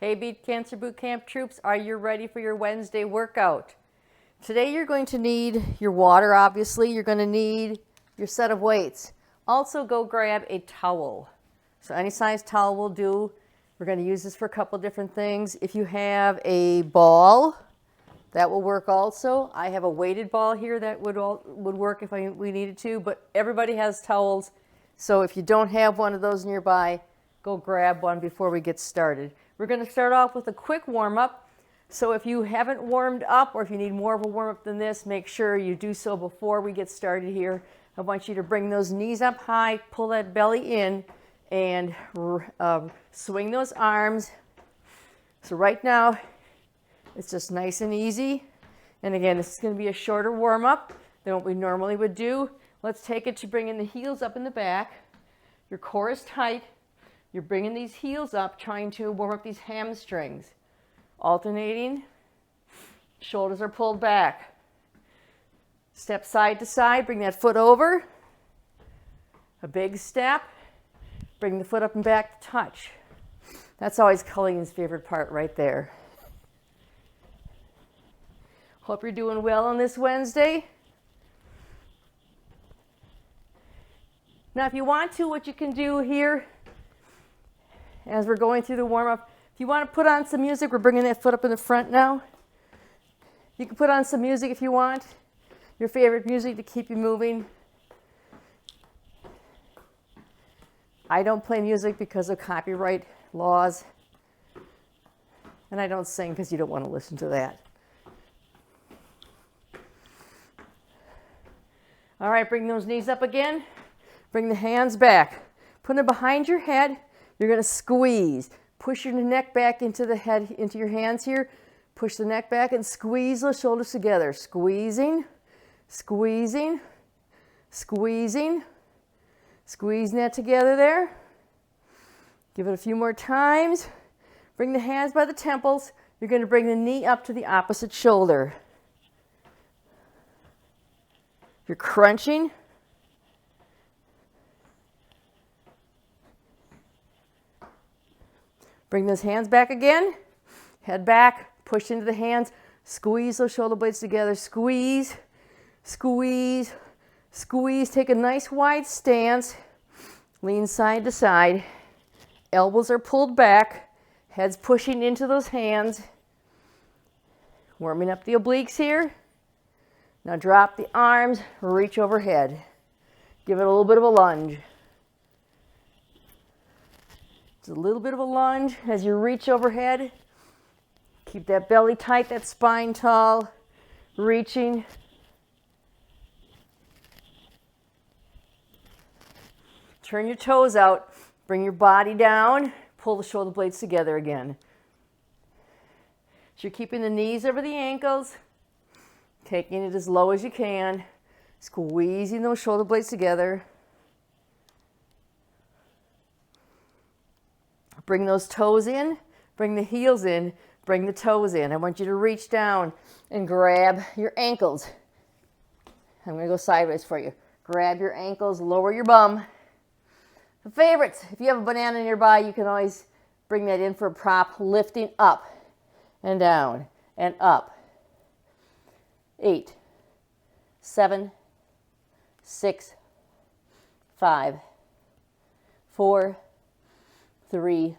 Hey Beat Cancer Boot Camp troops, are you ready for your Wednesday workout? Today you're going to need your water, obviously. You're going to need your set of weights. Also go grab a towel. So any size towel will do. We're going to use this for a couple different things. If you have a ball, that will work also. I have a weighted ball here that would work if we needed to, but everybody has towels. So if you don't have one of those nearby, go grab one before we get started. We're going to start off with a quick warm-up. So if you haven't warmed up or if you need more of a warm-up than this, make sure you do so before we get started here. I want you to bring those knees up high, pull that belly in, and swing those arms. So right now, it's just nice and easy. And again, this is going to be a shorter warm-up than what we normally would do. Let's take it to bringing the heels up in the back. Your core is tight. You're bringing these heels up, trying to warm up these hamstrings. Alternating. Shoulders are pulled back. Step side to side. Bring that foot over. A big step. Bring the foot up and back to touch. That's always Colleen's favorite part right there. Hope you're doing well on this Wednesday. Now, if you want to, what you can do here, as we're going through the warm-up, if you want to put on some music, we're bringing that foot up in the front now. You can put on some music if you want, your favorite music to keep you moving. I don't play music because of copyright laws, and I don't sing because you don't want to listen to that. All right, bring those knees up again. Bring the hands back. Put them behind your head. You're going to squeeze. Push your neck back into the head, into your hands here. Push the neck back and squeeze those shoulders together. Squeezing, squeezing, squeezing. Squeezing that together there. Give it a few more times. Bring the hands by the temples. You're going to bring the knee up to the opposite shoulder. You're crunching. Bring those hands back again. Head back, push into the hands. Squeeze those shoulder blades together. Squeeze, squeeze, squeeze. Take a nice wide stance. Lean side to side. Elbows are pulled back. Head's pushing into those hands. Warming up the obliques here. Now drop the arms, reach overhead. Give it a little bit of a lunge. Just a little bit of a lunge as you reach overhead. Keep that belly tight, that spine tall. Reaching. Turn your toes out. Bring your body down. Pull the shoulder blades together again. So you're keeping the knees over the ankles. Taking it as low as you can. Squeezing those shoulder blades together. Bring those toes in. Bring the heels in. Bring the toes in. I want you to reach down and grab your ankles. I'm going to go sideways for you. Grab your ankles, lower your bum. The favorites, if you have a banana nearby, you can always bring that in for a prop, lifting up and down and up. 8, 7, 6, 5, 4, 3,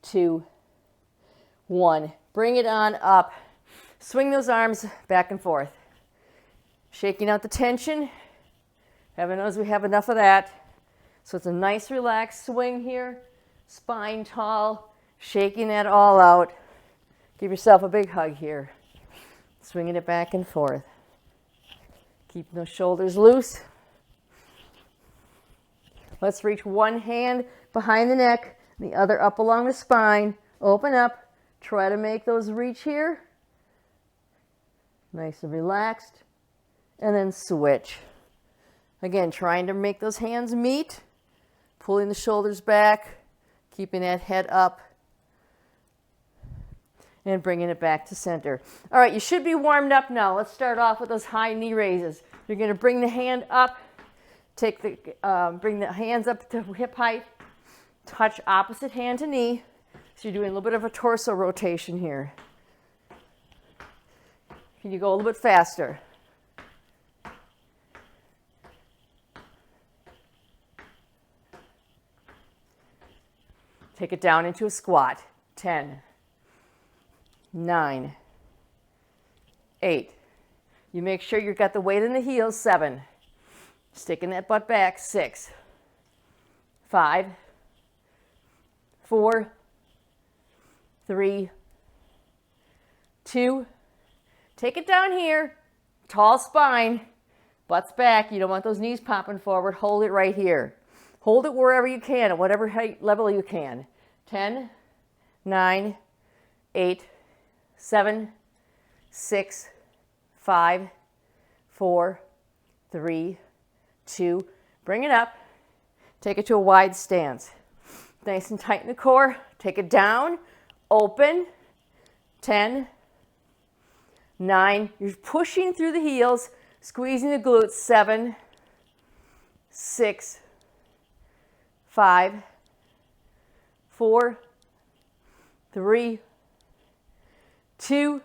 2, 1. Bring it on up. Swing those arms back and forth. Shaking out the tension. Heaven knows we have enough of that. So it's a nice relaxed swing here. Spine tall. Shaking that all out. Give yourself a big hug here. Swinging it back and forth. Keeping those shoulders loose. Let's reach one hand behind the neck, the other up along the spine. Open up. Try to make those reach here. Nice and relaxed. And then switch. Again, trying to make those hands meet. Pulling the shoulders back. Keeping that head up. And bringing it back to center. All right, you should be warmed up now. Let's start off with those high knee raises. You're going to bring the hand up. Bring the hands up to hip height. Touch opposite hand to knee. So you're doing a little bit of a torso rotation here. Can you go a little bit faster? Take it down into a squat. 10, 9, 8. You make sure you've got the weight in the heels. 7. Sticking that butt back. 6, 5, 4, 3, 2. Take it down here. Tall spine. Butt's back. You don't want those knees popping forward. Hold it right here. Hold it wherever you can, at whatever height level you can. 10, 9, 8, 7, 6, 5, 4, 3, 2. Bring it up. Take it to a wide stance. Nice and tight in the core. Take it down. Open. 10, 9. You're pushing through the heels, squeezing the glutes. 7, 6, 5, 4, 3, 2.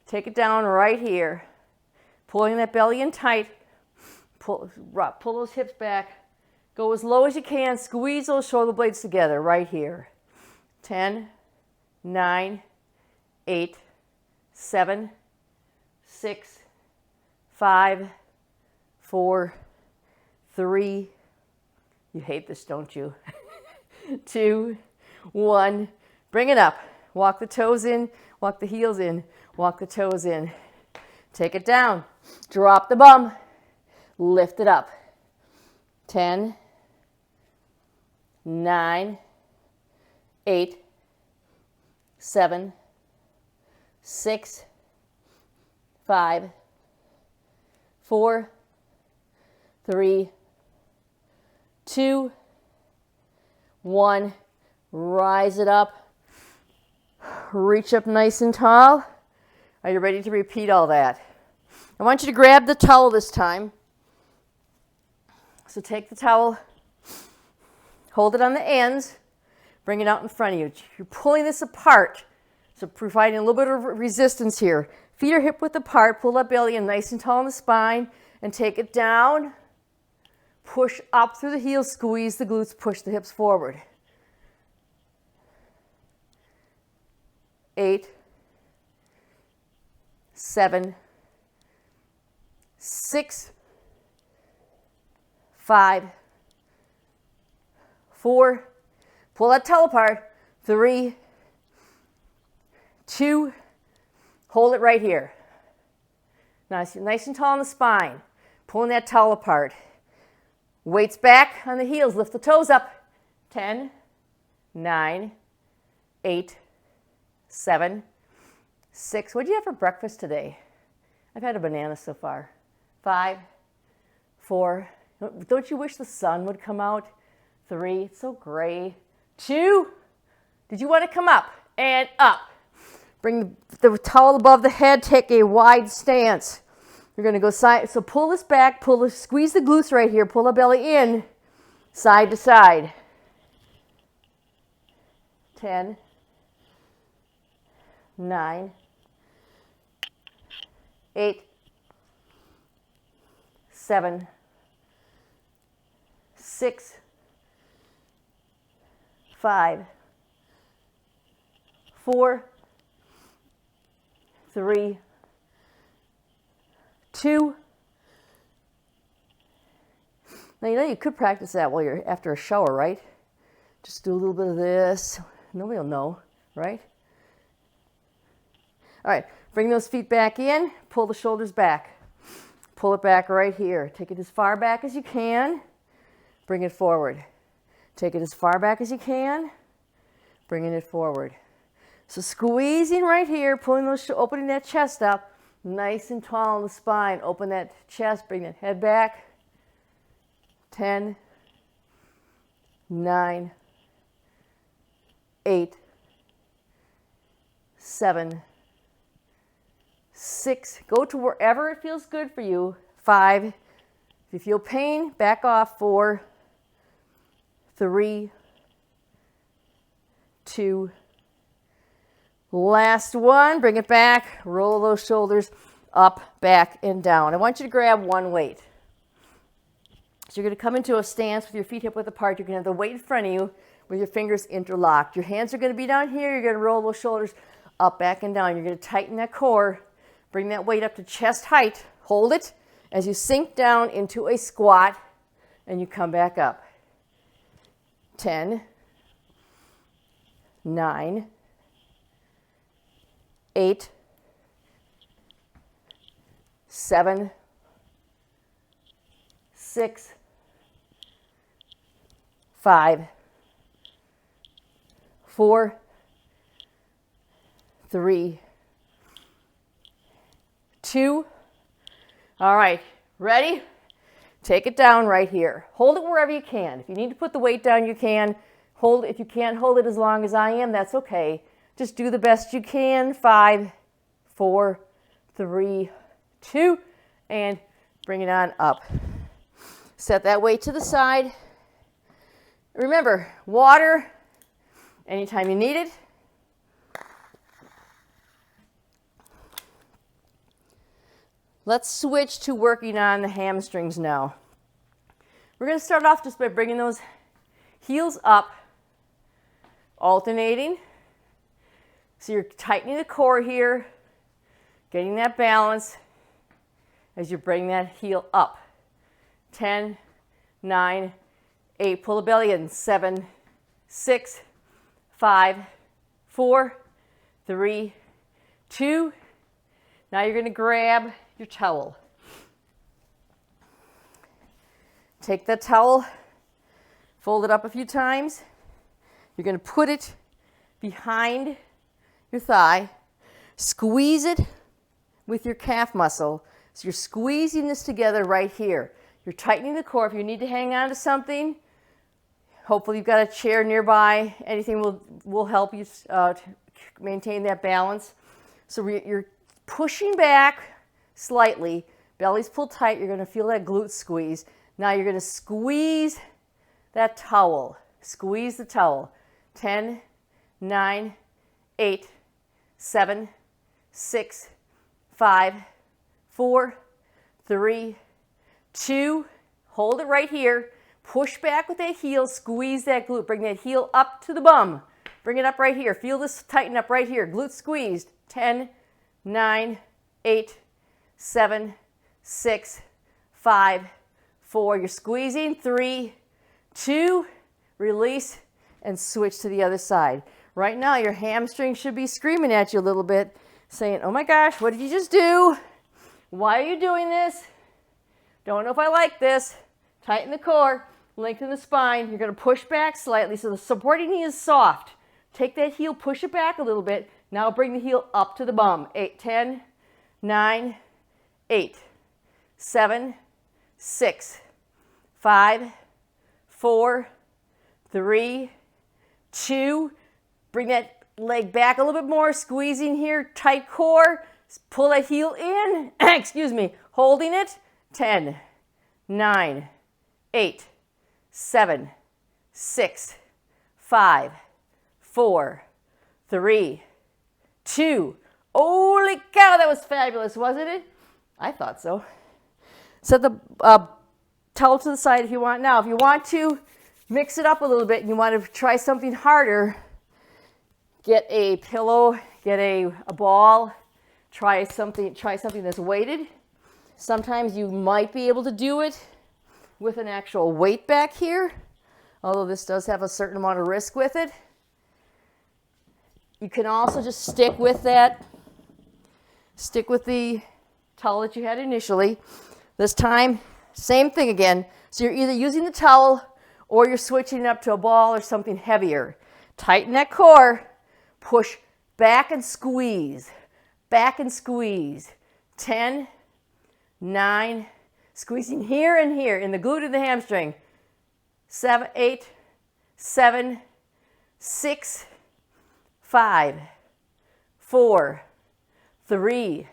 Take it down right here. Pulling that belly in tight. Pull those hips back. Go as low as you can. Squeeze those shoulder blades together right here. 10, 9, 8, 7, 6, 5, 4, 3. You hate this, don't you? 2, 1. Bring it up. Walk the toes in. Walk the heels in. Walk the toes in. Take it down. Drop the bum. Lift it up. 10, 9, 8, 7, 6, 5, 4, 3, 2, 1. Rise it up. Reach up nice and tall. Are you ready to repeat all that? I want you to grab the towel this time. So take the towel, hold it on the ends, bring it out in front of you. You're pulling this apart, so providing a little bit of resistance here. Feet are hip width apart, pull that belly in nice and tall in the spine, and take it down. Push up through the heels, squeeze the glutes, push the hips forward. 8, 7, 6, 5, 4, pull that towel apart. 3, 2, hold it right here. Nice and tall on the spine. Pulling that towel apart. Weights back on the heels. Lift the toes up. 10, 9, 8, 7, 6. What did you have for breakfast today? I've had a banana so far. 5, 4. Don't you wish the sun would come out? 3. It's so gray. 2. Did you want to come up? And up. Bring the towel above the head. Take a wide stance. You're going to go side. So pull this back. Squeeze the glutes right here. Pull the belly in. Side to side. 10, 9, 8, 7, 6, 5, 4, 3, 2. Now you know you could practice that while you're after a shower, right? Just do a little bit of this. Nobody will know, right? All right, bring those feet back in. Pull the shoulders back. Pull it back right here. Take it as far back as you can. Bring it forward. Take it as far back as you can. Bringing it forward. So squeezing right here, pulling those, opening that chest up, nice and tall in the spine. Open that chest, bring that head back. 10, 9, 8, 7, 6. Go to wherever it feels good for you. 5. If you feel pain, back off. 4, 3, 2. Last one. Bring it back. Roll those shoulders up, back, and down. I want you to grab one weight. So you're going to come into a stance with your feet hip width apart. You're going to have the weight in front of you with your fingers interlocked. Your hands are going to be down here. You're going to roll those shoulders up, back, and down. You're going to tighten that core. Bring that weight up to chest height. Hold it as you sink down into a squat, and you come back up. 10, 9, 8, 7, 6, 5, 4, 3, 2. All right, ready? Take it down right here. Hold it wherever you can. If you need to put the weight down, you can. Hold it. If you can't hold it as long as I am, that's okay. Just do the best you can. 5, 4, 3, 2, and bring it on up. Set that weight to the side. Remember, water anytime you need it. Let's switch to working on the hamstrings now. We're going to start off just by bringing those heels up, alternating. So you're tightening the core here, getting that balance as you bring that heel up. 10, 9, 8, pull the belly in. 7, 6, 5, 4, 3, 2. Now you're going to grab your towel. Take that towel, fold it up a few times. You're going to put it behind your thigh. Squeeze it with your calf muscle. So you're squeezing this together right here. You're tightening the core. If you need to hang on to something, hopefully you've got a chair nearby. Anything will help you to maintain that balance. So you're pushing back slightly. Belly's pulled tight. You're going to feel that glute squeeze. Now you're going to squeeze that towel. Squeeze the towel. 10, 9, 8, 7, 6, 5, 4, 3, 2. Hold it right here. Push back with that heel. Squeeze that glute. Bring that heel up to the bum. Bring it up right here. Feel this tighten up right here. Glute squeezed. 10, 9, 8, 7, 6, 5, 4. You're squeezing. 3, 2. Release and switch to the other side. Right now, your hamstring should be screaming at you a little bit, saying, oh my gosh, what did you just do? Why are you doing this? Don't know if I like this. Tighten the core, lengthen the spine. You're going to push back slightly so the supporting knee is soft. Take that heel, push it back a little bit. Now bring the heel up to the bum. 8, 10, 9, 8, 7, 6, 5, 4, 3, 2. Bring that leg back a little bit more, squeezing here, tight core. Pull that heel in, excuse me, holding it. 10, 9, 8, 7, 6, 5, 4, 3, 2. Holy cow, that was fabulous, wasn't it? I thought so. Set the towel to the side if you want. Now, if you want to mix it up a little bit and you want to try something harder, get a pillow, get a ball, try something that's weighted. Sometimes you might be able to do it with an actual weight back here, although this does have a certain amount of risk with it. You can also just stick with the towel that you had initially. This time, same thing again. So you're either using the towel or you're switching it up to a ball or something heavier. Tighten that core, push back and squeeze, back and squeeze. 10, 9, squeezing here and here in the glute of the hamstring. 7, 8, 7, 6, 5, 4, 3,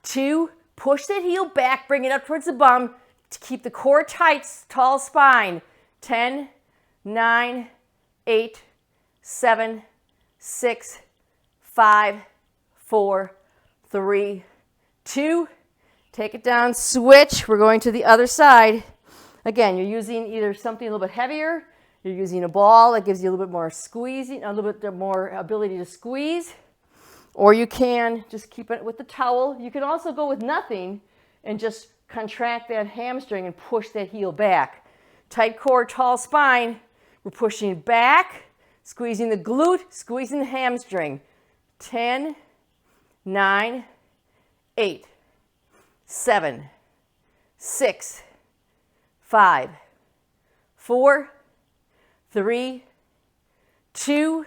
2. Push that heel back, bring it up towards the bum to keep the core tight, tall spine. 10, 9, 8, 7, 6, 5, 4, 3, 2. Take it down, switch. We're going to the other side. Again, you're using either something a little bit heavier, you're using a ball that gives you a little bit more squeezing, a little bit more ability to squeeze, or you can just keep it with the towel. You can also go with nothing and just contract that hamstring and push that heel back. Tight core, tall spine. We're pushing back, squeezing the glute, squeezing the hamstring. 10, 9, 8, 7, 6, 5, 4, 3, 2.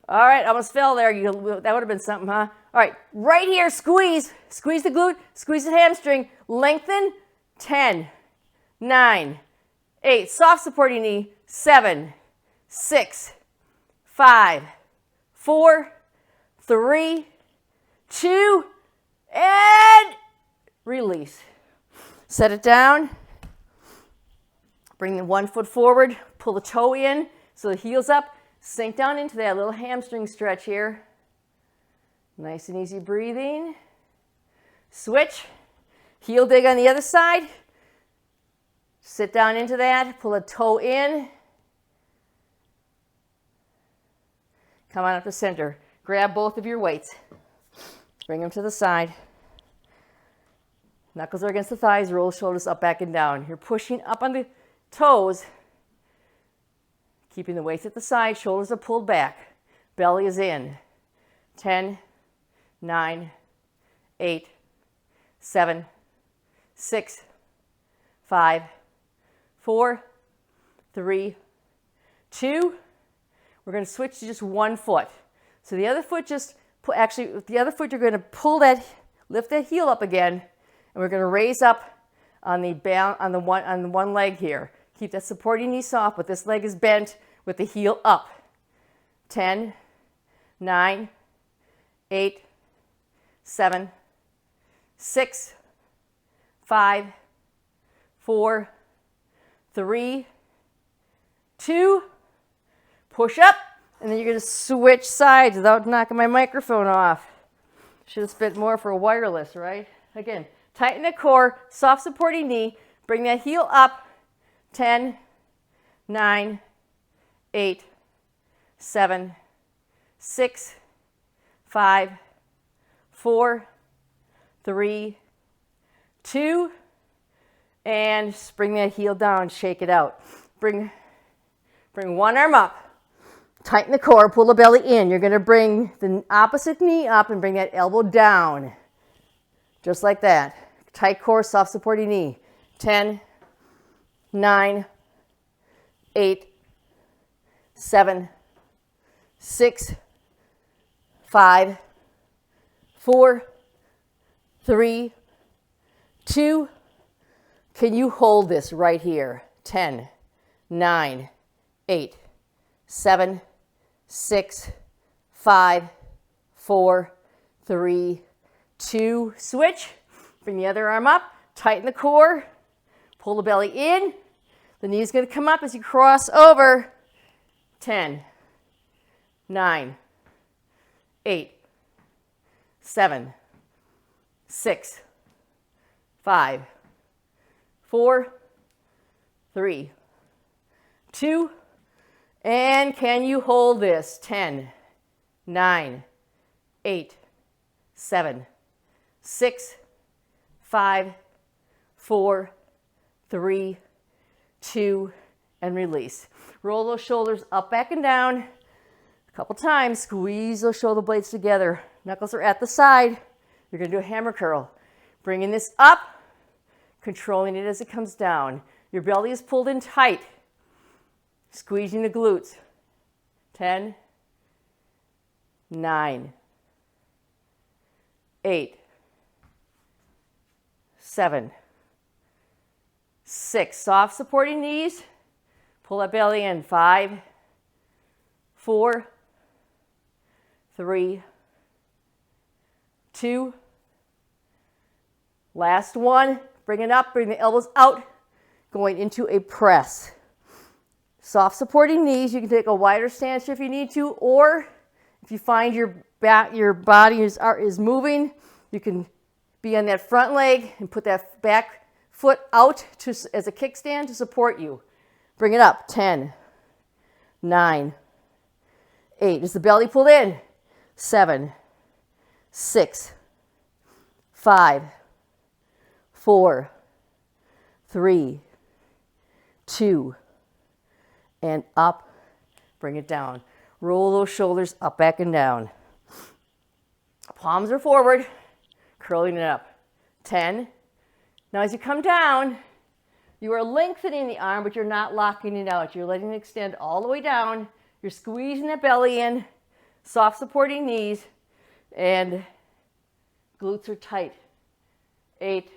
All right, almost fell there. That would have been something, huh? All right, right here, squeeze. Squeeze the glute, squeeze the hamstring. Lengthen. 10, 9, 8. Soft supporting knee. 7, 6, 5, 4, 3, 2, and release. Set it down. Bring the one foot forward. Pull the toe in so the heel's up. Sink down into that little hamstring stretch here. Nice and easy breathing. Switch. Heel dig on the other side. Sit down into that. Pull a toe in. Come on up to center. Grab both of your weights. Bring them to the side. Knuckles are against the thighs. Roll shoulders up, back, and down. You're pushing up on the toes. Keeping the weights at the side. Shoulders are pulled back. Belly is in. 10, 9, 8, 7, 6, 5, 4, 3, 2. We're going to switch to just one foot. So the other foot with the other foot you're going to lift that heel up again, and we're going to raise up on the one leg here. Keep that supporting knee soft, but this leg is bent with the heel up. 10, 9, 8, 7, 6, 5, 4, 3, 2. Push up, and then you're going to switch sides without knocking my microphone off. Should have spent more for a wireless, right? Again, tighten the core, soft supporting knee. Bring that heel up. 10, 9, 8, 7, 6, 5, 4, 3, 2, and just bring that heel down, shake it out. Bring one arm up, tighten the core, pull the belly in. You're going to bring the opposite knee up and bring that elbow down, just like that. Tight core, soft supporting knee. 10, 9, 8, 7, 6, 5, 4, 3, 2. Can you hold this right here? 10, 9, 8, 7, 6, 5, 4, 3, 2. Switch. Bring the other arm up. Tighten the core. Pull the belly in. The knee's going to come up as you cross over. 10, 9, 8, 7, 6, 5, 4, 3, 2. And can you hold this? 10, 9, 8, 7, 6, 5, 4, 3, 2, and release. Roll those shoulders up, back, and down. A couple times. Squeeze those shoulder blades together. Knuckles are at the side. You're going to do a hammer curl. Bringing this up, controlling it as it comes down. Your belly is pulled in tight. Squeezing the glutes. 10, 9, 8, 7, 6. Soft supporting knees. Pull that belly in. 5, 4, 3, 2. Last one. Bring it up. Bring the elbows out. Going into a press. Soft supporting knees. You can take a wider stance if you need to, or if you find your body is moving, you can be on that front leg and put that back foot out as a kickstand to support you. Bring it up. 10, 9, 8. Is the belly pulled in? 7, 6, 5, 4, 3, 2, and up. Bring it down. Roll those shoulders up, back, and down. Palms are forward, curling it up. 10. Now as you come down, you are lengthening the arm, but you're not locking it out. You're letting it extend all the way down. You're squeezing that belly in, soft supporting knees, and glutes are tight. 8,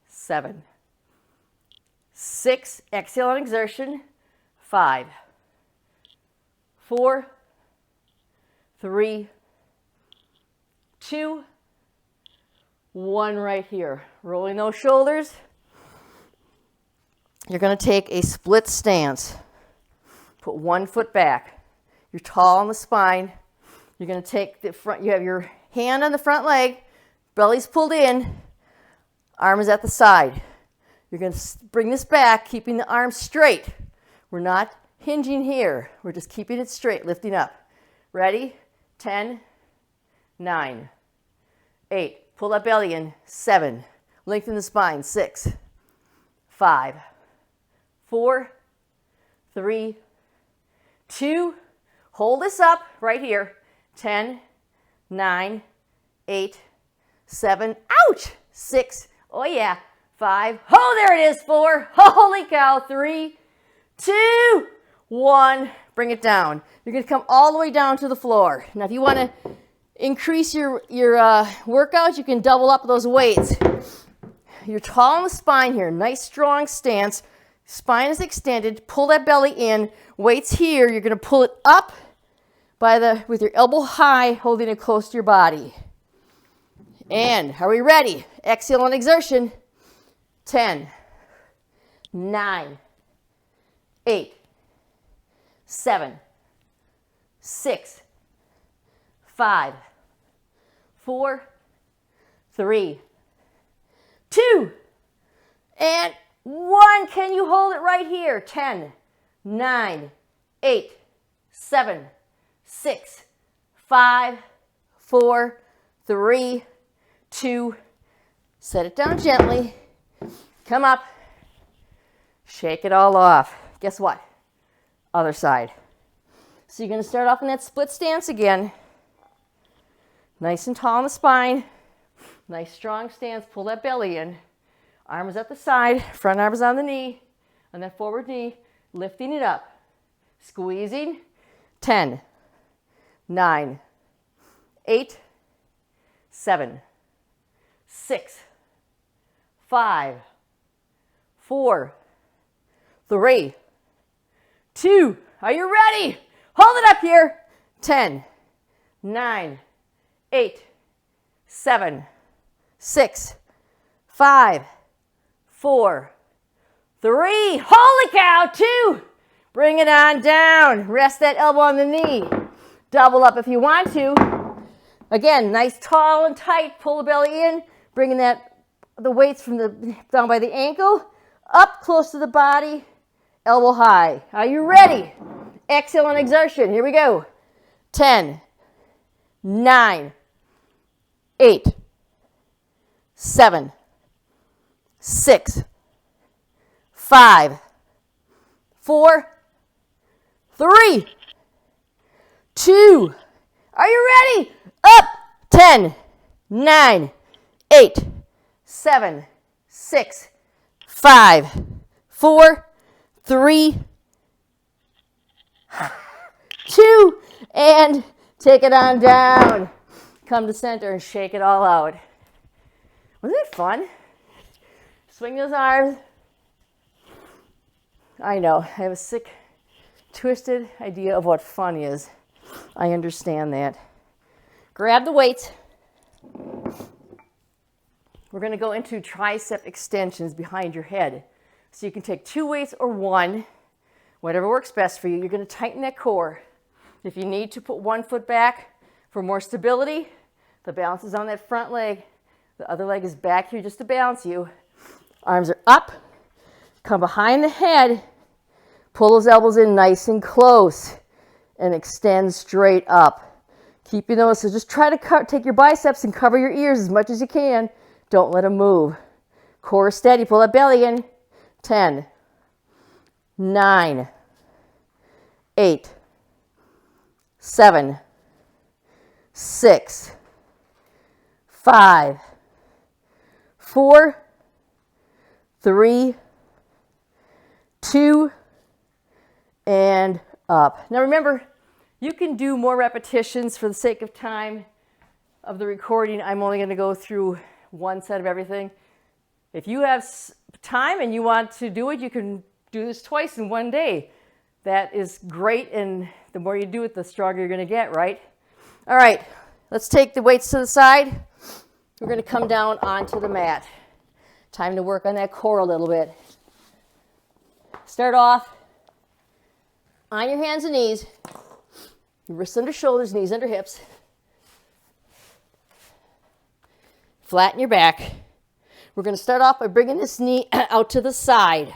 7, 6, exhale on exertion. 5, 4, 3, 2, 1 right here. Rolling those shoulders. You're going to take a split stance. Put one foot back. You're tall on the spine. You're going to take the front, you have your hand on the front leg, belly's pulled in, arm is at the side. You're going to bring this back, keeping the arm straight. We're not hinging here. We're just keeping it straight, lifting up. Ready? 10, 9, 8. Pull that belly in. 7. Lengthen the spine. 6, 5, 4, 3, 2. Hold this up right here. 10, 9, 8, 7. Ouch! 6. Oh yeah. 5. Oh, there it is. 4. Holy cow. 3, 2, 1. Bring it down. You're going to come all the way down to the floor. Now, if you want to increase your workout, you can double up those weights. You're tall on the spine here. Nice, strong stance. Spine is extended. Pull that belly in. Weights here. You're going to pull it up with your elbow high, holding it close to your body. And are we ready? Exhale on exertion. 10, 9, 8, 7, 6, 5, 4, 3, 2, and 1. Can you hold it right here? 10, 9, 8, 7, 6, 5, 4, 3, 2. Set it down gently. Come up. Shake it all off. Guess what? Other side. So you're going to start off in that split stance again. Nice and tall on the spine. Nice strong stance. Pull that belly in. Arm is at the side. Front arm is on the knee. On that forward knee. Lifting it up. Squeezing. 10, 9, 8, 7, 6, 5, 4, 3, 2. Are you ready? Hold it up here. 10, 9, 8, 7, 6, 5, 4, 3. Holy cow. 2. Bring it on down. Rest that elbow on the knee. Double up if you want to. Again, nice, tall and tight. Pull the belly in. Bringing the weights from down by the ankle up close to the body. Elbow high. Are you ready? Exhale on exertion. Here we go. 10, 9, 8, 7, 6, 5, 4, 3, 2. Are you ready? Up. 10, 9, 8, 7, 6, 5, 4, 3, 2, and take it on down. Come to center and shake it all out. Wasn't it fun? Swing those arms. I know, I have a sick, twisted idea of what fun is. I understand that. Grab the weights. We're going to go into tricep extensions behind your head. So you can take 2 weights or 1, whatever works best for you. You're going to tighten that core. If you need to put 1 foot back for more stability, the balance is on that front leg. The other leg is back here just to balance you. Arms are up. Come behind the head. Pull those elbows in nice and close and extend straight up. Keep your nose, so just try to take your biceps and cover your ears as much as you can. Don't let them move. Core steady, pull that belly in. 10, 9, 8, 7, 6, 5, 4, 3, 2, and up. Now remember, you can do more repetitions for the sake of time of the recording. I'm only going to go through 1 set of everything. If you have time and you want to do it, you can do this twice in 1 day. That is great, and the more you do it, the stronger you're going to get, right? All right, let's take the weights to the side. We're going to come down onto the mat. Time to work on that core a little bit. Start off on your hands and knees. Wrists under shoulders, knees under hips. Flatten your back. We're going to start off by bringing this knee out to the side.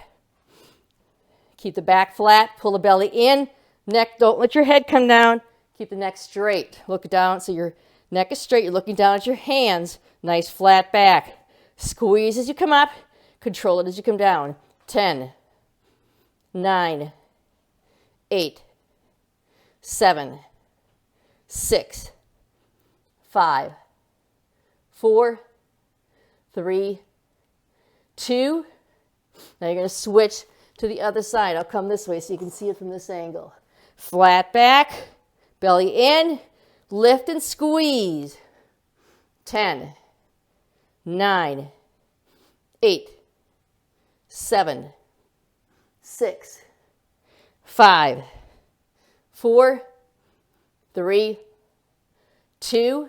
Keep the back flat, pull the belly in. Neck, don't let your head come down. Keep the neck straight. Look down so your neck is straight. You're looking down at your hands. Nice flat back. Squeeze as you come up. Control it as you come down. 10, 9, 8, 7, 6, 5, 4, 3, 2. Now you're going to switch to the other side. I'll come this way so you can see it from this angle. Flat back, belly in, lift and squeeze. 10, 9, 8, 7, 6, 5, 4, 3, 2.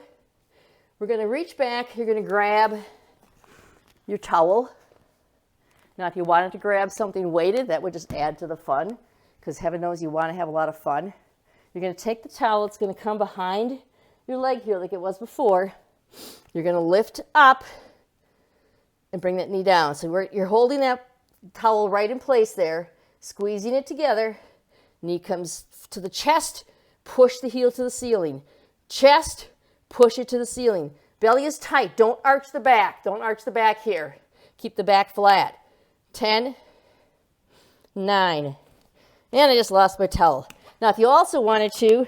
We're going to reach back. You're going to grab your towel. Now, if you wanted to grab something weighted, that would just add to the fun, because heaven knows you want to have a lot of fun. You're going to take the towel. It's going to come behind your leg here like it was before. You're going to lift up and bring that knee down. So you're holding that towel right in place there, squeezing it together. Knee comes to the chest. Push the heel to the ceiling. Chest, push it to the ceiling. Belly is tight. Don't arch the back. Don't arch the back here. Keep the back flat. 10, 9, and I just lost my towel. Now, if you also wanted to,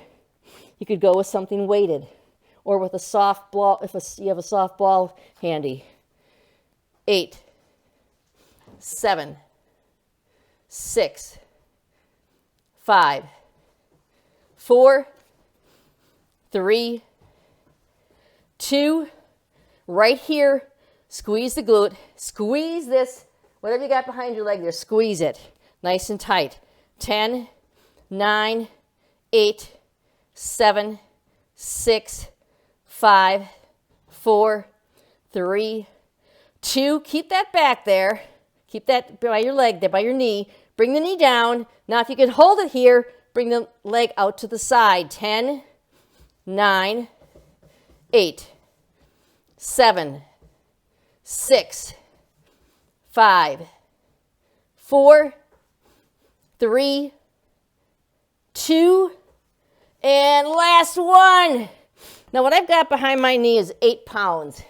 you could go with something weighted or with a soft ball, if you have a soft ball handy. 8, 7, 6, 5, 4, 3, 2, right here, squeeze the glute, squeeze this, whatever you got behind your leg there, squeeze it, nice and tight. 10, 9, 8, 7, 6, 5, 4, 3, 2, keep that back there, keep that by your leg there, by your knee, bring the knee down. Now if you can hold it here, bring the leg out to the side. 10, 9, 8, 7, 6, 5, 4, 3, 2, and last one. Now what I've got behind my knee is 8 pounds.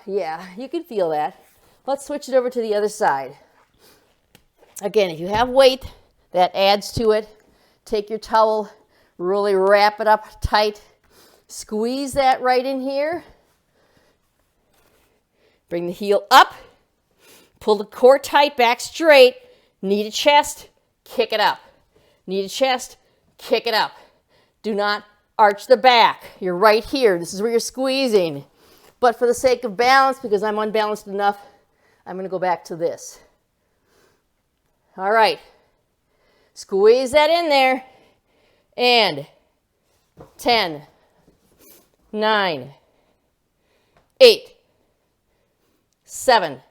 Yeah, you can feel that. Let's switch it over to the other side. Again, if you have weight, that adds to it. Take your towel, really wrap it up tight. Squeeze that right in here. Bring the heel up. Pull the core tight, back straight. Knee to chest, kick it up. Knee to chest, kick it up. Do not arch the back. You're right here. This is where you're squeezing. But for the sake of balance, because I'm unbalanced enough, I'm going to go back to this. All right. Squeeze that in there. And 10, 9, 8, 7,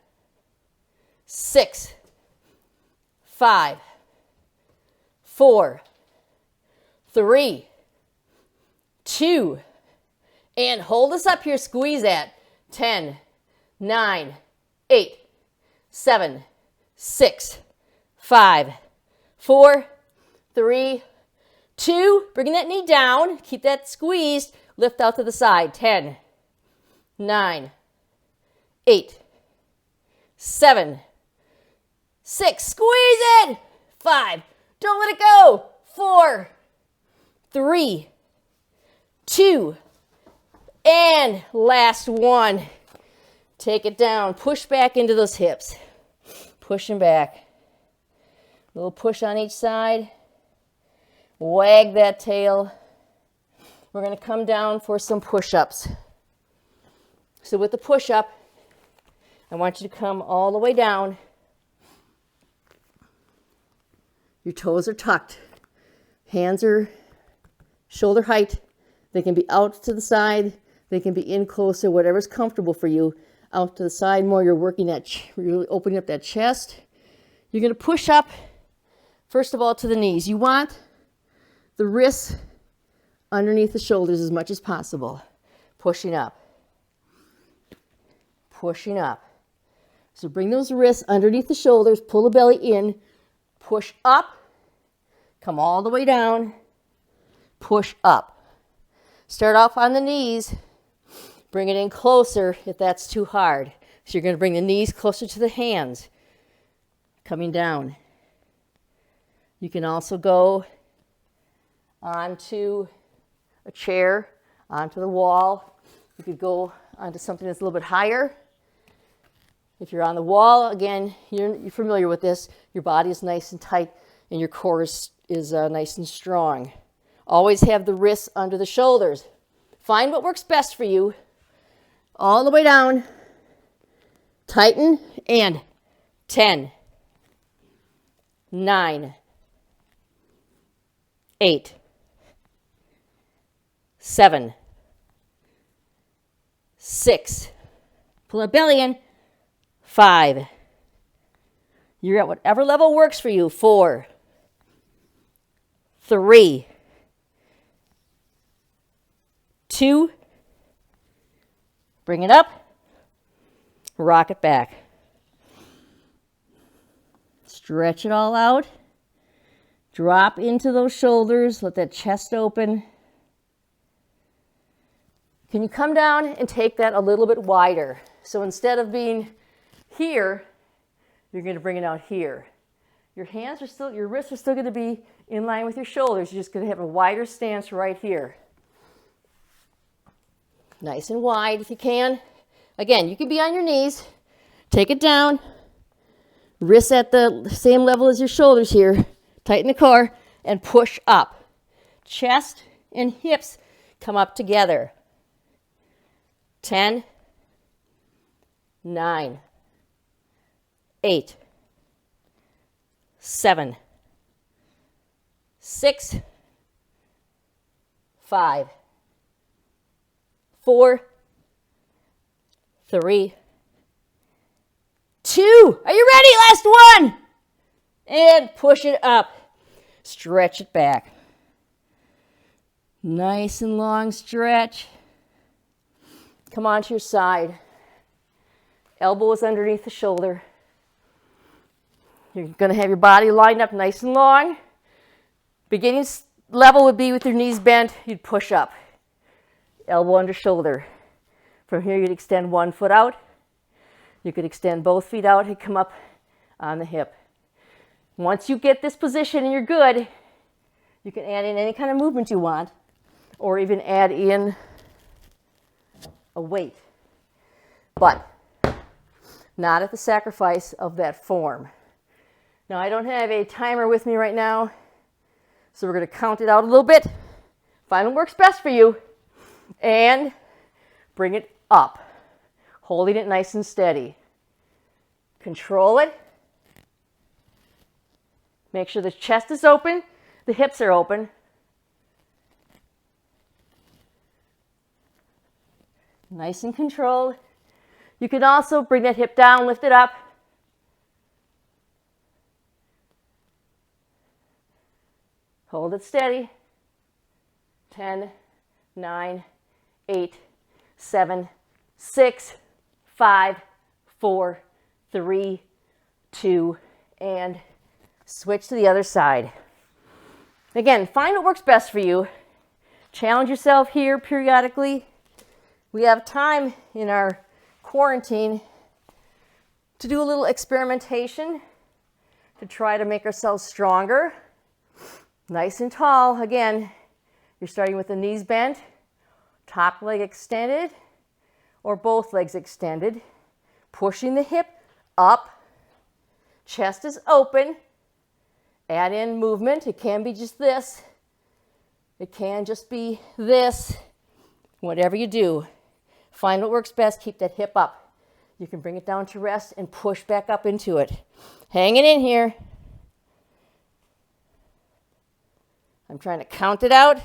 6, 5, 4, 3, 2, and hold us up here. Squeeze that. 10, 9, 8, 7, 6, 5, 4, 3, 2. Bring that knee down. Keep that squeezed. Lift out to the side. 10, 9, 8, 7, 6. Squeeze it. 5. Don't let it go. 4, 3, 2, and last one. Take it down. Push back into those hips. Pushing back. A little push on each side. Wag that tail. We're going to come down for some push-ups. So with the push-up, I want you to come all the way down. Your toes are tucked. Hands are shoulder height. They can be out to the side. They can be in closer, whatever's comfortable for you. Out to the side more, you're working that, you're opening up that chest. You're going to push up, first of all, to the knees. You want the wrists underneath the shoulders as much as possible. Pushing up. Pushing up. So bring those wrists underneath the shoulders, pull the belly in, push up, come all the way down, push up. Start off on the knees, bring it in closer if that's too hard. So you're going to bring the knees closer to the hands, coming down. You can also go onto a chair, onto the wall. You could go onto something that's a little bit higher. If you're on the wall, again, you're familiar with this. Your body is nice and tight and your core is nice and strong. Always have the wrists under the shoulders. Find what works best for you. All the way down. Tighten and 10, 9, 8, 7, 6. Pull that belly in. 5. You're at whatever level works for you. 4, 3, 2. Bring it up. Rock it back. Stretch it all out. Drop into those shoulders. Let that chest open. Can you come down and take that a little bit wider? So instead of being here, you're going to bring it out here. Your hands are still, your wrists are still going to be in line with your shoulders. You're just going to have a wider stance right here. Nice and wide if you can. Again, you can be on your knees. Take it down. Wrists at the same level as your shoulders here. Tighten the core and push up. Chest and hips come up together. 10, 9, 8, 7, 6, 5, 4, 3, 2. Are you ready? Last one. And push it up. Stretch it back. Nice and long stretch. Come onto your side. Elbows underneath the shoulder. You're going to have your body lined up nice and long. Beginning level would be with your knees bent. You'd push up. Elbow under shoulder. From here, you'd extend one foot out. You could extend both feet out and come up on the hip. Once you get this position and you're good, you can add in any kind of movement you want, or even add in a weight, but not at the sacrifice of that form. Now, I don't have a timer with me right now, so we're going to count it out a little bit. Find what works best for you, and bring it up, holding it nice and steady. Control it. Make sure the chest is open, the hips are open. Nice and controlled. You can also bring that hip down, lift it up. Hold it steady. 10, 9, 8, 7, 6, 5, 4, 3, 2, and switch to the other side. Again, find what works best for you. Challenge yourself here periodically. We have time in our quarantine to do a little experimentation to try to make ourselves stronger. Nice and tall. Again, you're starting with the knees bent, top leg extended, or both legs extended. Pushing the hip up. Chest is open. Add in movement. It can be just this. It can just be this. Whatever you do, find what works best. Keep that hip up. You can bring it down to rest and push back up into it. Hang it in here. I'm trying to count it out.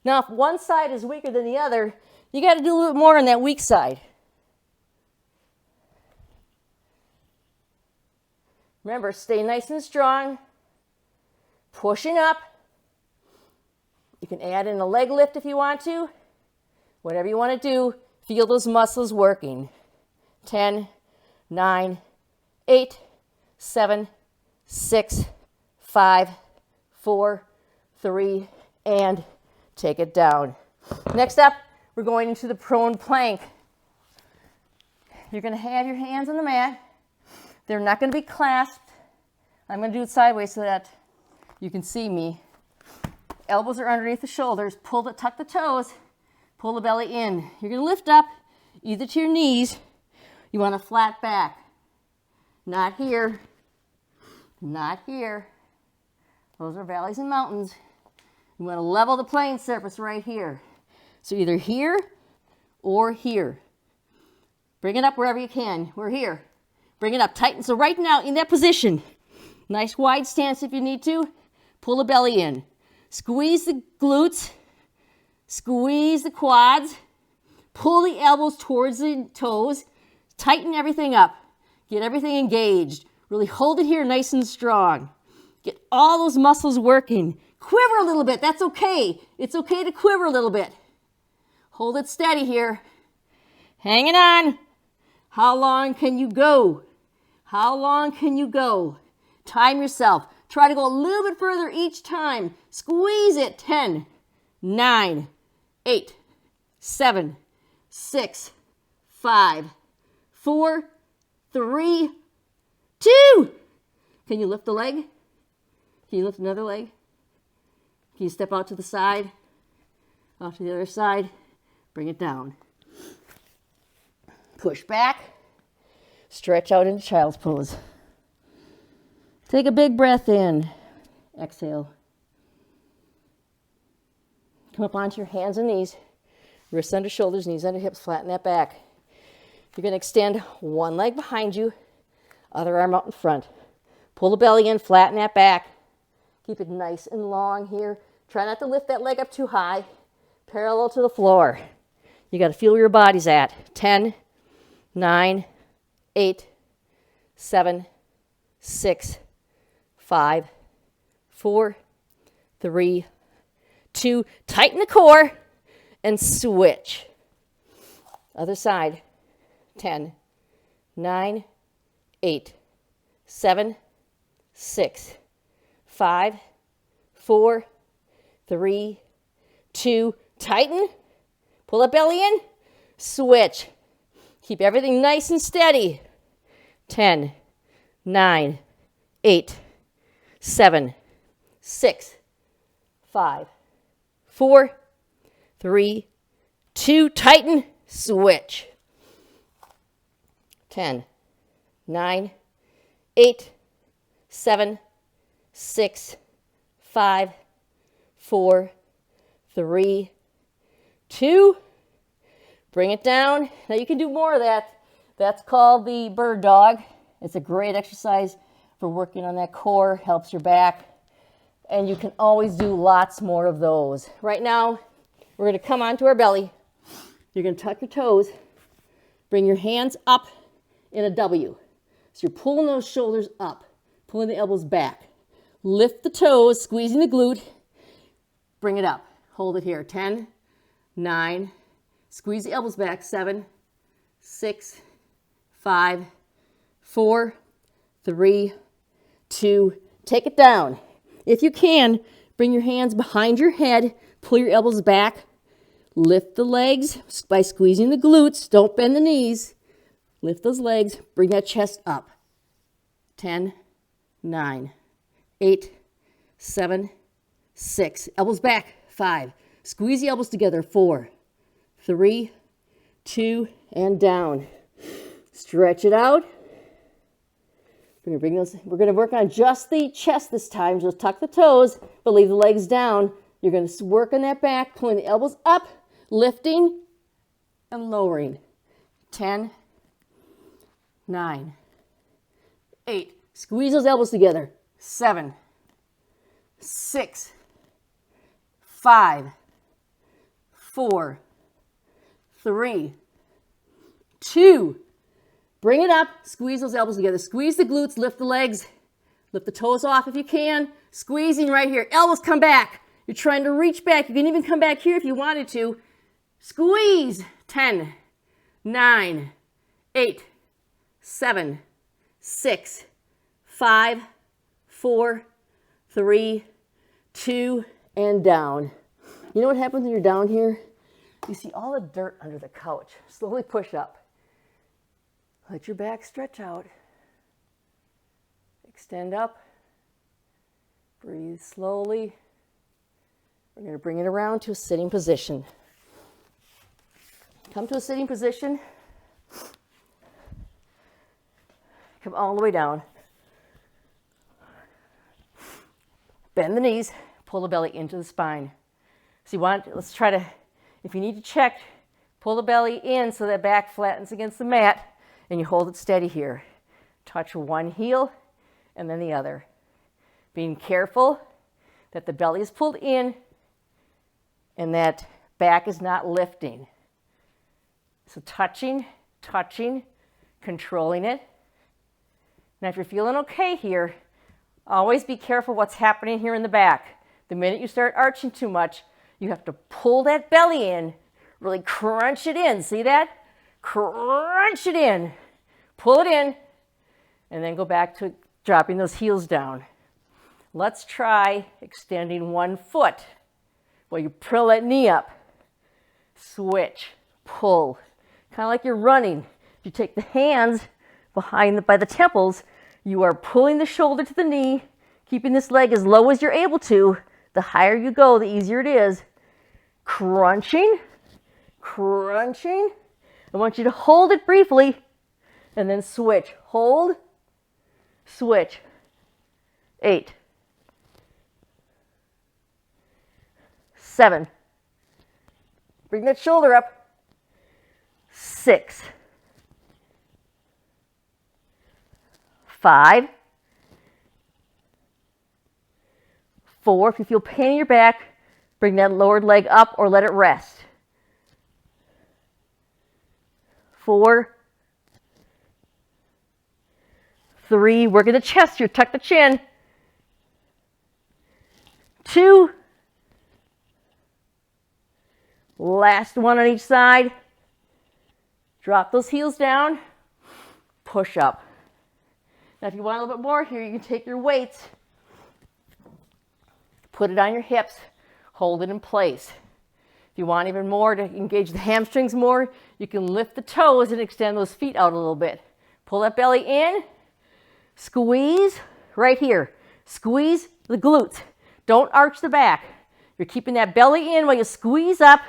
Now, if one side is weaker than the other, you got to do a little more on that weak side. Remember, stay nice and strong. Pushing up. You can add in a leg lift if you want to. Whatever you want to do, feel those muscles working. 10, 9, 8, 7, 6, 5, 4, 3, and take it down. Next up, we're going into the prone plank. You're going to have your hands on the mat. They're not going to be clasped. I'm going to do it sideways so that you can see me. Elbows are underneath the shoulders. Tuck the toes. Pull the belly in. You're going to lift up either to your knees. You want a flat back. Not here. Not here. Those are valleys and mountains. You want to level the plane surface right here. So either here or here. Bring it up wherever you can. We're here. Bring it up. Tighten. So right now in that position, nice wide stance if you need to. Pull the belly in. Squeeze the glutes. Squeeze the quads. Pull the elbows towards the toes. Tighten everything up. Get everything engaged. Really hold it here nice and strong. Get all those muscles working. Quiver a little bit. That's okay. It's okay to quiver a little bit. Hold it steady here. Hang it on. How long can you go? How long can you go? Time yourself. Try to go a little bit further each time. Squeeze it. 10, 9, 8, 7, 6, 5, 4, 3, 2. Can you lift the leg? Can you lift another leg? Can you step out to the side? Out to the other side. Bring it down. Push back. Stretch out into child's pose. Take a big breath in. Exhale. Come up onto your hands and knees. Wrists under shoulders, knees under hips, flatten that back. You're going to extend one leg behind you, other arm out in front. Pull the belly in, flatten that back. Keep it nice and long here. Try not to lift that leg up too high, parallel to the floor. You got to feel where your body's at. 10, 9, 8, 7, 6, 5, 4, 3, 2. Tighten the core and switch. Other side. 10, 9, 8, 7, 6, 5, 4, 3, 2. Tighten. Pull that belly in. Switch. Keep everything nice and steady. 10, 9, 8, 7, 6, 5, 4, 3, 2. Tighten. Switch. 10, 9, 8, 7, 6, 5, 4, 3, 2. Bring it down. Now you can do more of that. That's called the bird dog. It's a great exercise for working on that core, helps your back. And you can always do lots more of those. Right now, we're going to come onto our belly. You're going to tuck your toes. Bring your hands up in a W. So you're pulling those shoulders up, pulling the elbows back. Lift the toes, squeezing the glute. Bring it up. Hold it here. 10, 9. Squeeze the elbows back. 7, 6, 5, 4, 3, 2. Take it down. If you can, bring your hands behind your head. Pull your elbows back. Lift the legs by squeezing the glutes. Don't bend the knees. Lift those legs. Bring that chest up. 10, 9, 8, 7, 6. Elbows back. 5. Squeeze the elbows together. 4, 3, 2, and down. Stretch it out. We're going to work on just the chest this time. Just tuck the toes, but leave the legs down. You're going to work on that back, pulling the elbows up, lifting, and lowering. 10, 9, 8. Squeeze those elbows together. 7, 6, 5, 4, 3, 2. Bring it up. Squeeze those elbows together. Squeeze the glutes. Lift the legs. Lift the toes off if you can. Squeezing right here. Elbows come back. You're trying to reach back. You can even come back here if you wanted to. Squeeze. 10, 9, 8, 7, 6, 5, 4, 3, 2, and down. You know what happens when you're down here? You see all the dirt under the couch. Slowly push up. Let your back stretch out. Extend up. Breathe slowly. We're going to bring it around to a sitting position. Come to a sitting position. Come all the way down. Bend the knees. Pull the belly into the spine. So let's try to, if you need to check, pull the belly in so that back flattens against the mat. And you hold it steady here. Touch one heel and then the other. Being careful that the belly is pulled in and that back is not lifting. So touching, controlling it. Now if you're feeling okay here, always be careful what's happening here in the back. The minute you start arching too much, you have to pull that belly in, really crunch it in. See that? Crunch it in, pull it in, and then go back to dropping those heels down. Let's try extending one foot while you pull that knee up. Switch, pull, kind of like you're running. If you take the hands by the temples, you are pulling the shoulder to the knee, keeping this leg as low as you're able to. The higher you go, the easier it is. Crunching. I want you to hold it briefly and then switch. Hold, switch. 8, 7. Bring that shoulder up. 6, 5, 4. If you feel pain in your back, bring that lowered leg up or let it rest. 4, 3, working the chest here, tuck the chin. 2, last one on each side. Drop those heels down, push up. Now if you want a little bit more here, you can take your weights, put it on your hips, hold it in place. If you want even more to engage the hamstrings more, you can lift the toes and extend those feet out a little bit. Pull that belly in, squeeze right here. Squeeze the glutes. Don't arch the back. You're keeping that belly in while you squeeze up,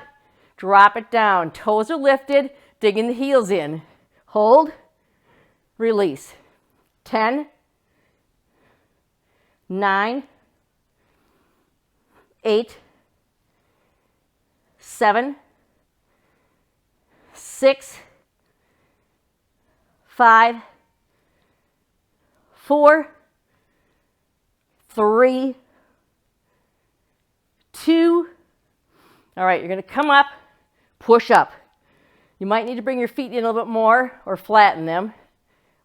drop it down. Toes are lifted, digging the heels in. Hold, release. 10, 9, 8, 7, 6, 5, 4, 3, 2. All right, you're going to come up, push up. You might need to bring your feet in a little bit more or flatten them.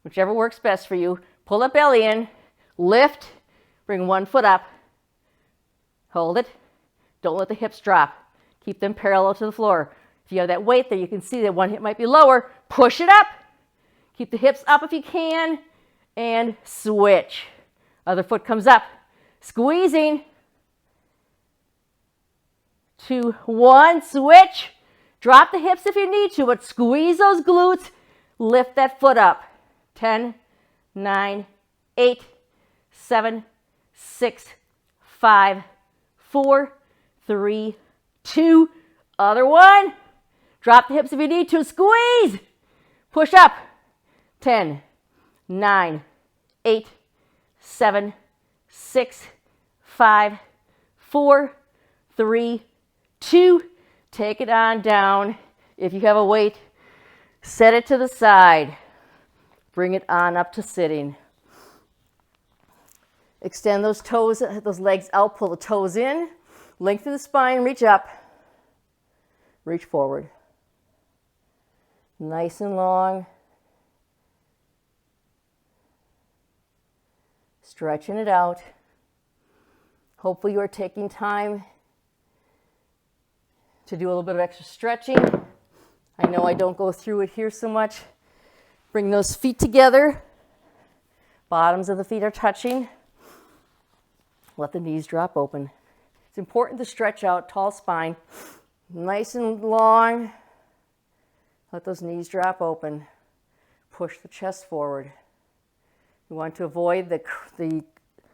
whichever works best for you. Pull that belly in, lift, bring one foot up, hold it. Don't let the hips drop. Keep them parallel to the floor. If you have that weight there, you can see that one hip might be lower. Push it up. Keep the hips up if you can, and switch. Other foot comes up. Squeezing. 2, 1, switch. Drop the hips if you need to, but squeeze those glutes. Lift that foot up. 10, 9, 8, 7, 6, 5, 4, 3, 2, other one. Drop the hips if you need to. Squeeze. Push up. 10, 9, 8, 7, 6, 5, 4, 3, 2. Take it on down. If you have a weight, set it to the side. Bring it on up to sitting. Extend those toes, those legs out, pull the toes in. Lengthen the spine, reach up. Reach forward. Nice and long. Stretching it out. Hopefully you are taking time to do a little bit of extra stretching. I know I don't go through it here so much. Bring those feet together. Bottoms of the feet are touching. Let the knees drop open. It's important to stretch out, tall spine. Nice and long. Let those knees drop open. Push the chest forward. You want to avoid the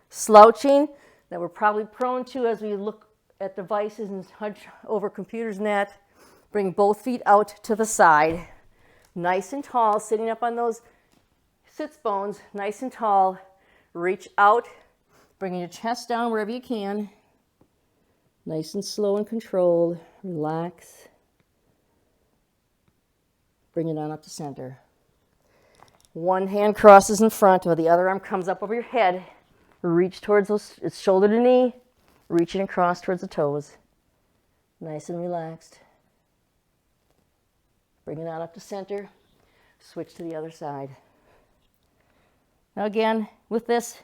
slouching that we're probably prone to as we look at devices and hunch over computers and that. Bring both feet out to the side. Nice and tall, sitting up on those sits bones, nice and tall. Reach out, bringing your chest down wherever you can. Nice and slow and controlled. Relax. Bring it on up to center. One hand crosses in front while the other arm comes up over your head. Reach towards those, it's shoulder to knee. Reaching across towards the toes. Nice and relaxed. Bring it on up to center. Switch to the other side. Now again, with this,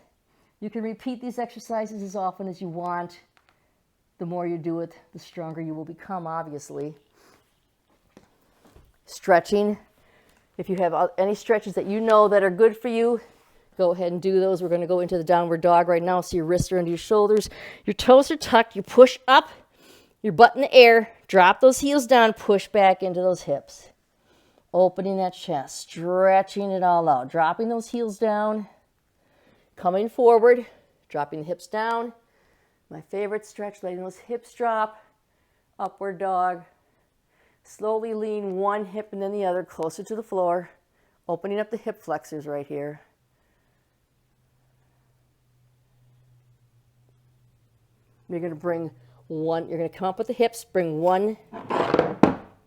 you can repeat these exercises as often as you want. The more you do it, the stronger you will become, obviously. Stretching. If you have any stretches that you know that are good for you, go ahead and do those. We're going to go into the downward dog right now. So your wrists are under your shoulders. Your toes are tucked. You push up, your butt in the air. Drop those heels down. Push back into those hips. Opening that chest. Stretching it all out. Dropping those heels down. Coming forward. Dropping the hips down. My favorite stretch, letting those hips drop. Upward dog. Slowly lean one hip and then the other closer to the floor. Opening up the hip flexors right here. You're going to come up with the hips, bring one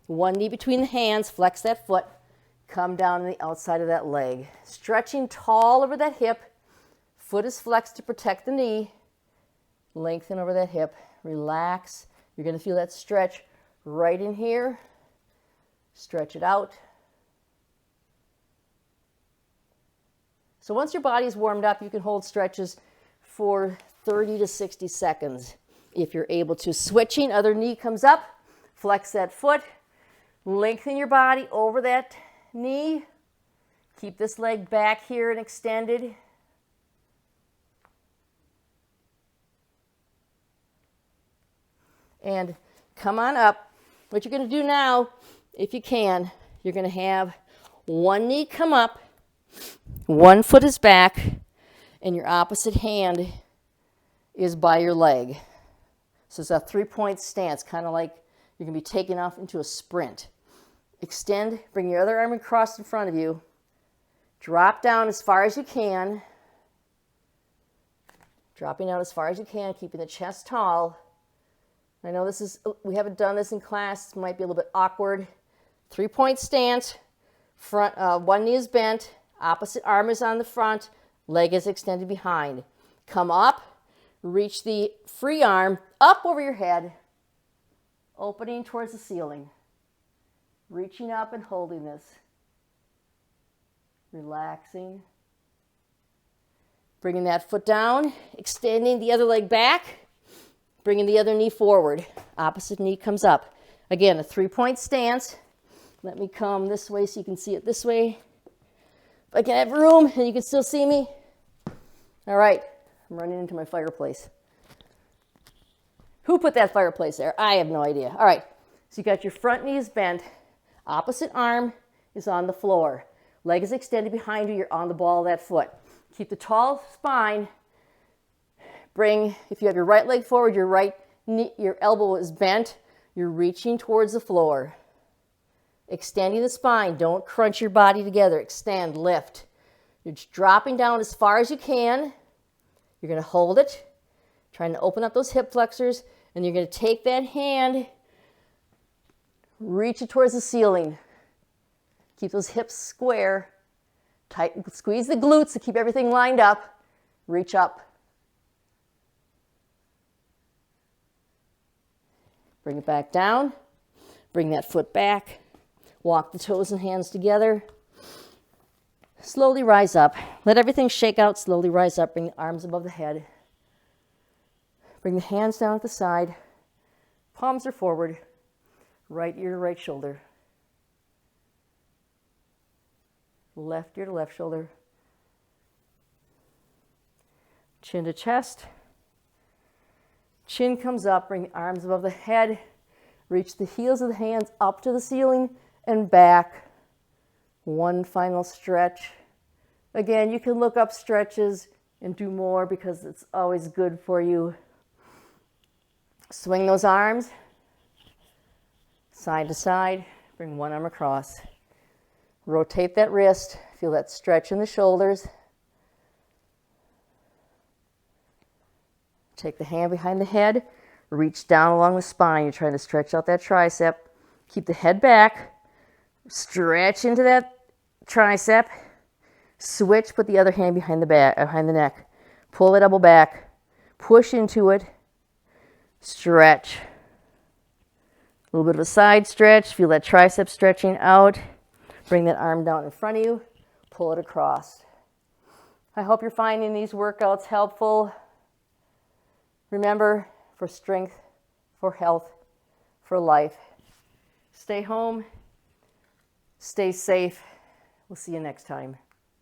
knee between the hands, flex that foot, come down on the outside of that leg. Stretching tall over that hip, foot is flexed to protect the knee, lengthen over that hip, relax. You're going to feel that stretch right in here. Stretch it out. So once your body's warmed up, you can hold stretches for 30 to 60 seconds if you're able to. Switching, other knee comes up, flex that foot, lengthen your body over that knee. Keep this leg back here and extended. And come on up. What you're going to do now, if you can, you're going to have one knee come up, one foot is back, and your opposite hand is by your leg. So it's a 3-point stance, kind of like you're going to be taking off into a sprint. Extend, bring your other arm across in front of you. Drop down as far as you can. Dropping down as far as you can, keeping the chest tall. I know we haven't done this in class. It might be a little bit awkward. 3-point stance. Front, one knee is bent. Opposite arm is on the front. Leg is extended behind. Come up. Reach the free arm up over your head. Opening towards the ceiling. Reaching up and holding this. Relaxing. Bringing that foot down, extending the other leg back, bringing the other knee forward. Opposite knee comes up. Again, a 3-point stance. Let me come this way so you can see it this way. If I can have room and you can still see me. All right, I'm running into my fireplace. Who put that fireplace there? I have no idea. All right, so you got your front knees bent. Opposite arm is on the floor. Leg is extended behind you. You're on the ball of that foot. Keep the tall spine. Bring, if you have your right leg forward, your right knee, your elbow is bent. You're reaching towards the floor. Extending the spine. Don't crunch your body together. Extend, lift. You're just dropping down as far as you can. You're going to hold it. Trying to open up those hip flexors. And you're going to take that hand, reach it towards the ceiling. Keep those hips square. Tight, squeeze the glutes to keep everything lined up. Reach up. Bring it back down. Bring that foot back. Walk the toes and hands together. Slowly rise up. Let everything shake out. Slowly rise up. Bring the arms above the head. Bring the hands down at the side. Palms are forward. Right ear to right shoulder. Left ear to left shoulder. Chin to chest. Chin comes up. Bring the arms above the head. Reach the heels of the hands up to the ceiling and back. One final stretch. Again, you can look up stretches and do more because it's always good for you. Swing those arms side to side. Bring one arm across. Rotate that wrist. Feel that stretch in the shoulders. Take the hand behind the head. Reach down along the spine. You're trying to stretch out that tricep. Keep the head back. Stretch into that tricep. Switch. Put the other hand behind the back, behind the neck. Pull the elbow back. Push into it. Stretch. A little bit of a side stretch. Feel that tricep stretching out. Bring that arm down in front of you. Pull it across. I hope you're finding these workouts helpful. Remember, for strength, for health, for life, stay home, stay safe. We'll see you next time.